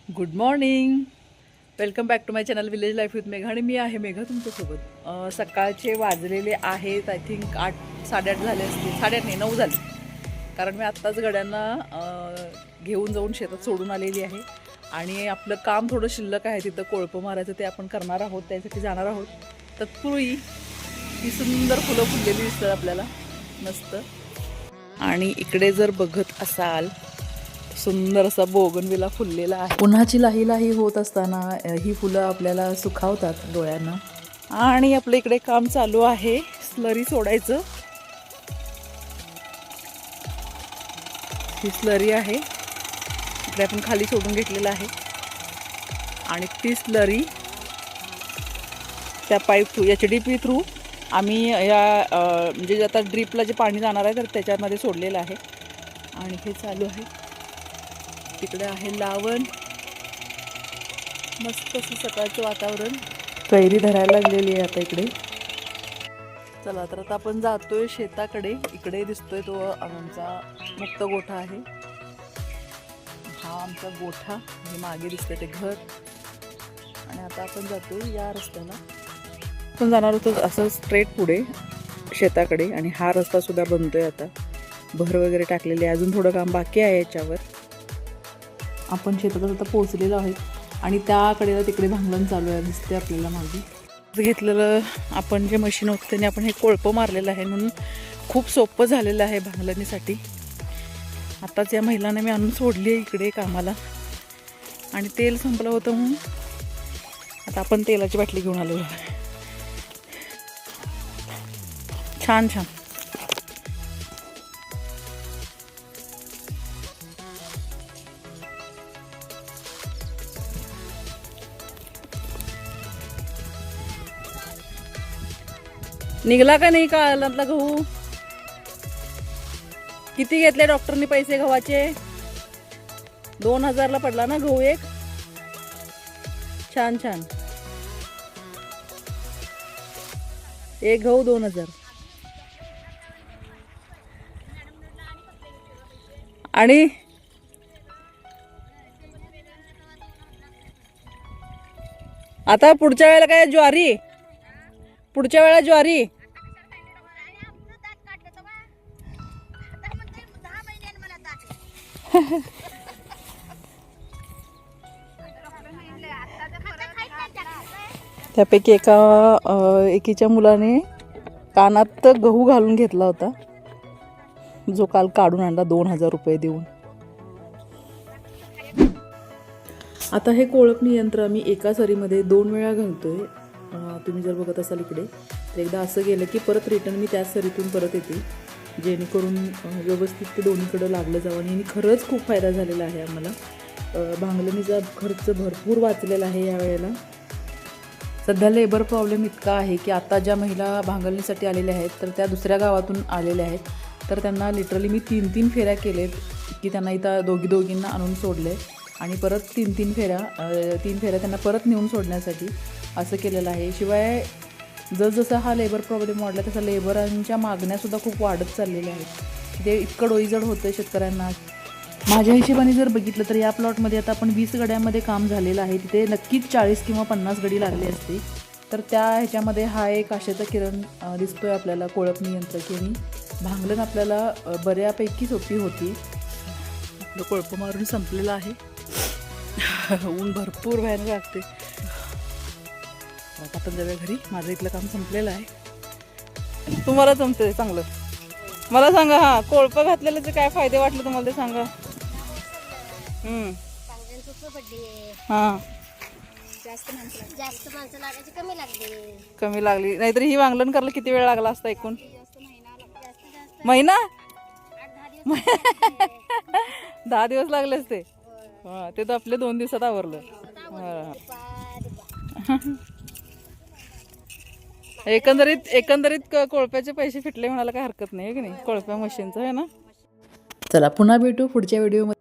Good morning. Welcome back to my channel village life with Megha. आणि मी आहे मेघा तुमच्यासोबत. सकाळचे वाजलेले आहेत आय थिंक 8-8:30 झाले असतील. 8:30 नाही 9 झाले, कारण मी आत्ताच गड्यांना घेऊन जाऊन शेतात सोडून आलेली आहे. आणि आपलं काम थोडं शिल्लक आहे, तिथं कोळपं मारायचं ते आपण करणार आहोत, त्यासाठी जाणार आहोत. तत्पूर्वी ही सुंदर फुलं फुललेली दिसतात आपल्याला मस्त. आणि इकडे जर बघत असाल सुंदर असा बोगनविला फुललेला आहे. उन्हाची लाही लाही होत असताना ही फुलं आपल्याला सुखावतात डोळ्यांना. आणि आपल्या इकडे काम चालू आहे स्लरी सोडायचं. ही स्लरी आहे, इकडे आपण खाली सोडून घेतलेलं आहे. आणि ती स्लरी त्या पाईप थ्रू HDP थ्रू आम्ही या म्हणजे आता ड्रीपला जे पाणी जाणार आहे तर त्याच्यामध्ये सोडलेलं आहे. आणि हे चालू आहे. तिकडे आहे लावण. मस्त असं सकाळचं वातावरण. कैरी धरायला लागलेली आहे आता इकडे. चला तर आता आपण जातोय शेताकडे. इकडे दिसतोय तो आमचा मुक्त गोठा आहे. हा आमचा गोठा, हे मागे दिसतंय ते घर. आणि आता आपण जातोय या रस्त्याला. आपण जाणार होतो असं स्ट्रेट पुढे शेताकडे. आणि हा रस्ता सुद्धा बनतोय आता, भर वगैरे टाकलेली आहे. अजून थोडं काम बाकी आहे याच्यावर. आपण शेतात आता पोहोचलेलो आहे. आणि त्याकडे तिकडे भांगलन चालू आहे दिसते आपल्याला मागे. घेतलेलं आपण जे मशीन होतं त्याने आपण हे कोळपं मारलेलं आहे, म्हणून खूप सोपं झालेलं आहे भांगलणीसाठी. आताच या महिलांना मी आणून सोडली आहे इकडे कामाला. आणि तेल संपलं होतं म्हणून आता आपण तेलाची बाटली घेऊन आलेलो आहे. छान छान. निघला का नाही कालातला गहू? किती घेतले डॉक्टरनी पैसे गव्हाचे? 2000ला पडला ना गहू एक. छान छान. एक गहू 2000. आणि आता पुढच्या वेळेला काय ज्वारी? पुढच्या वेळेला ज्वारी. त्यापैकी एकीच्या मुलाने कानात गहू घालून घेतला होता, जो काल काढून आणला 2000 रुपये देऊन. आता हे कोळपणी यंत्र आम्ही एका सरीमध्ये 2 वेळा घालतोय. तुम्ही जर बघत असाल इकडे तर एकदा असं गेलं की परत रिटर्न मी त्याच सरीतून परत येते, जेणेकरून व्यवस्थित ते दोन्हीकडं लागलं जावं. आणि खरंच खूप फायदा झालेला आहे आम्हाला. भांगलणीचा खर्च भरपूर वाचलेला आहे या वेळेला. सध्या लेबर प्रॉब्लेम इतका आहे की आता ज्या महिला भांगलणीसाठी आलेल्या आहेत तर त्या दुसऱ्या गावातून आलेल्या आहेत. तर त्यांना लिटरली मी 3-3 फेऱ्या केलेत की त्यांना इथं दोघींना आणून सोडले. आणि परत 3 फेऱ्या त्यांना परत नेऊन सोडण्यासाठी असं केलेलं आहे. शिवाय जसजसा हा लेबर प्रॉब्लेम वाढला तसा लेबरांच्या मागण्यासुद्धा खूप वाढत चाललेल्या आहेत. ते इतकं डोईजड होतं शेतकऱ्यांना. माझ्या हिशोबाने जर बघितलं तर या प्लॉटमध्ये आता आपण 20 गड्यांमध्ये काम झालेलं आहे. तिथे नक्कीच 40 किंवा 50 गडी लागले असते. तर त्या ह्याच्यामध्ये हा एक आशेचा किरण दिसतोय आपल्याला कोळपणी यंत्र, की भांगलन आपल्याला बऱ्यापैकी सोपी होती. आपलं कोळपं मारून संपलेलं आहे. ऊन भरपूर भयानक लागते. आता आपण जाऊया घरी. माझं इथलं काम संपलेलं आहे. तुम्हाला जमतंय चांगलं? मला सांगा. हा, कोळपं घातलेल्याचे काय फायदे वाटले तुम्हाला ते सांगा. हां, जास्त माणसं लागायची, कमी लागली. नाहीतर ही भांगलन करायला किती वेळ लागला असता एकूण? महिना 10 दिवस लागले असते. हां, ते तर आपले 2 दिवसात आवरलं. एकंदरीत कोळप्याचे पैसे फिटले म्हणायला काय हरकत नाही, की नाही? कोळप्या मशीनचं आहे ना. चला पुन्हा भेटू पुढच्या व्हिडिओमध्ये.